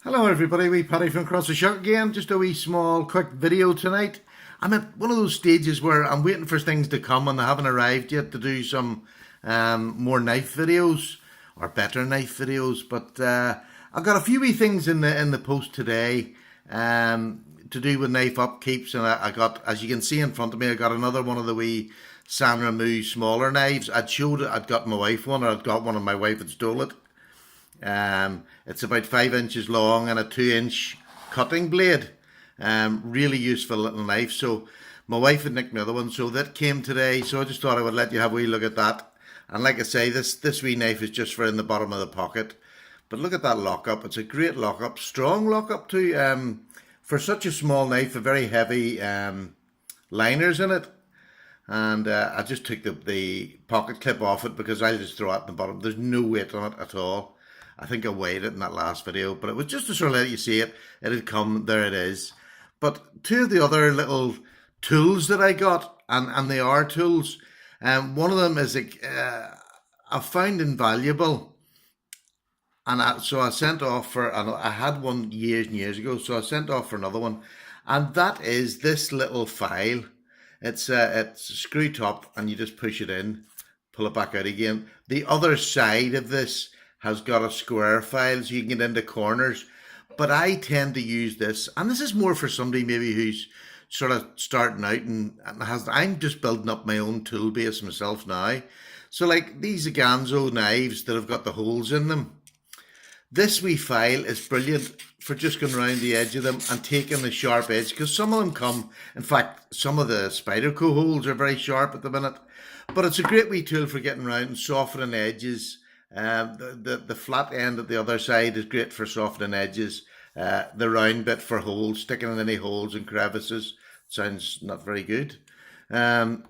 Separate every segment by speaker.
Speaker 1: Hello everybody, wee Paddy from Across the Shark again. Just a wee small quick video tonight. I'm at one of those stages where I'm waiting for things to come and they haven't arrived yet to do some more knife videos or better knife videos. But I've got a few wee things in the post today to do with knife upkeeps, and I got, as you can see in front of me, I got another one of the wee sanrenmu smaller knives. I'd got my wife one, or I'd got one and my wife had stole it. It's about 5 inches long and a 2-inch cutting blade. Really useful little knife. So my wife had nicked my other one, so that came today. So I just thought I would let you have a wee look at that. And like I say, this wee knife is just for in the bottom of the pocket. But look at that lockup. It's a great lockup, strong lockup too. For such a small knife, a very heavy liners in it. And I just took the pocket clip off it because I'll just throw it in the bottom. There's no weight on it at all. I think I weighed it in that last video, but it was just to sort of let you see it. It had come, there it is. But two of the other little tools that I got, and they are tools, one of them is I found invaluable. And so I sent off for, and I had one years and years ago, so I sent off for another one. And that is this little file. It's a screw top, and you just push it in, pull it back out again. The other side of this has got a square file so you can get into corners. But I tend to use this, and this is more for somebody maybe who's sort of starting out and I'm just building up my own tool base myself now. So like these Ganzo knives that have got the holes in them, this wee file is brilliant for just going around the edge of them and taking the sharp edge, because some of them come, in fact, some of the Spyderco holes are very sharp at the minute, but it's a great wee tool for getting around and softening edges. The flat end at the other side is great for softening edges. The round bit for holes, sticking in any holes and crevices. Sounds not very good. But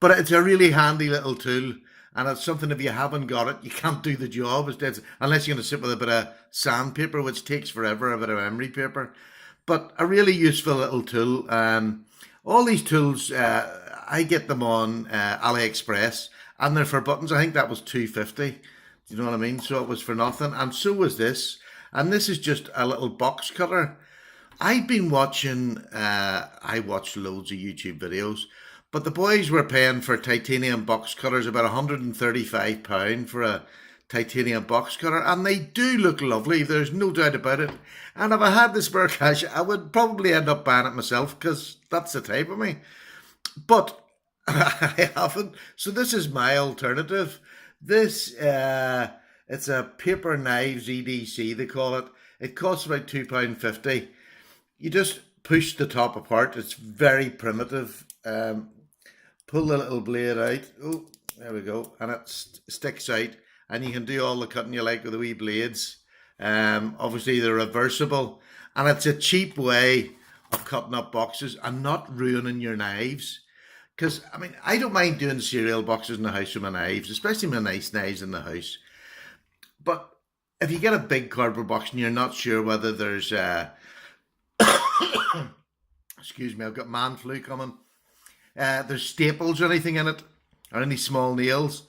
Speaker 1: it's a really handy little tool. And it's something, if you haven't got it, you can't do the job. Unless you're going to sit with a bit of sandpaper, which takes forever, a bit of emery paper. But a really useful little tool. All these tools, I get them on AliExpress. And they're for buttons. I think that was $2.50. Do you know what I mean? So it was for nothing. And so was this. And this is just a little box cutter. I've been watching, I watched loads of YouTube videos, but the boys were paying for titanium box cutters about £135 for a titanium box cutter. And they do look lovely. There's no doubt about it. And if I had the spare cash, I would probably end up buying it myself, because that's the type of me. But I haven't. So this is my alternative. This, it's a paper knives EDC, they call it. It costs about £2.50. You just push the top apart. It's very primitive. Pull the little blade out. Oh, there we go. And it sticks out. And you can do all the cutting you like with the wee blades. Obviously, they're reversible. And it's a cheap way of cutting up boxes and not ruining your knives. Because, I mean, I don't mind doing cereal boxes in the house with my knives, especially my nice knives in the house. But if you get a big cardboard box and you're not sure whether there's, excuse me, I've got man flu coming, there's staples or anything in it, or any small nails,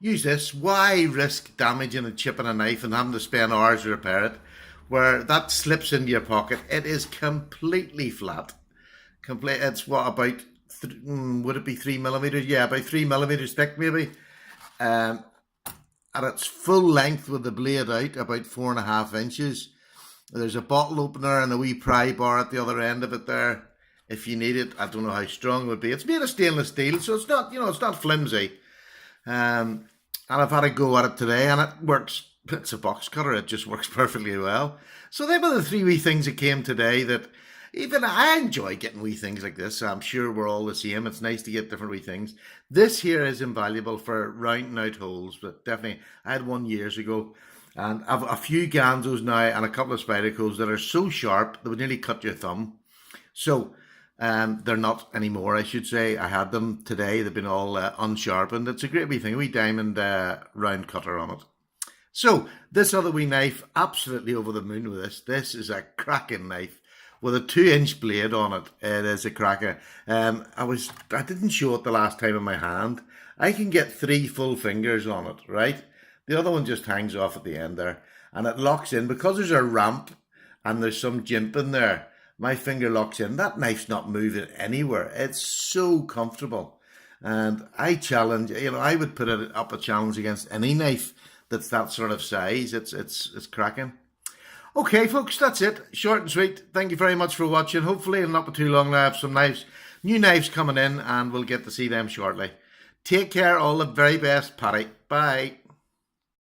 Speaker 1: use this. Why risk damaging and chipping a knife and having to spend hours to repair it, where that slips into your pocket? It is completely flat. It's what, about... would it be 3mm? Yeah, about 3mm thick maybe. And it's full length with the blade out, about 4.5 inches. There's a bottle opener and a wee pry bar at the other end of it there, if you need it. I don't know how strong it would be. It's made of stainless steel, so it's not, it's not flimsy. And I've had a go at it today, and it works. It's a box cutter. It just works perfectly well. So they were the three wee things that came today that even I enjoy getting wee things like this. I'm sure we're all the same. It's nice to get different wee things. This here is invaluable for rounding out holes, but definitely I had one years ago, and I've a few Ganzos now and a couple of Spydercos that are so sharp they would nearly cut your thumb. So they're not anymore, I should say. I had them today. They've been all unsharpened. It's a great wee thing, a wee diamond round cutter on it. So this other wee knife, absolutely over the moon with this. This is a cracking knife with a 2-inch blade on it. It is a cracker. I didn't show it the last time in my hand. I can get 3 full fingers on it, right? The other one just hangs off at the end there. and it locks in because there's a ramp and there's some jimping there. My finger locks in. That knife's not moving anywhere. It's so comfortable. And I challenge, I would put it up a challenge against any knife that's that sort of size. It's cracking. Okay, folks, that's it. Short and sweet. Thank you very much for watching. Hopefully, it'll not be too long. I have some new knives coming in, and we'll get to see them shortly. Take care. All the very best, Paddy. Bye.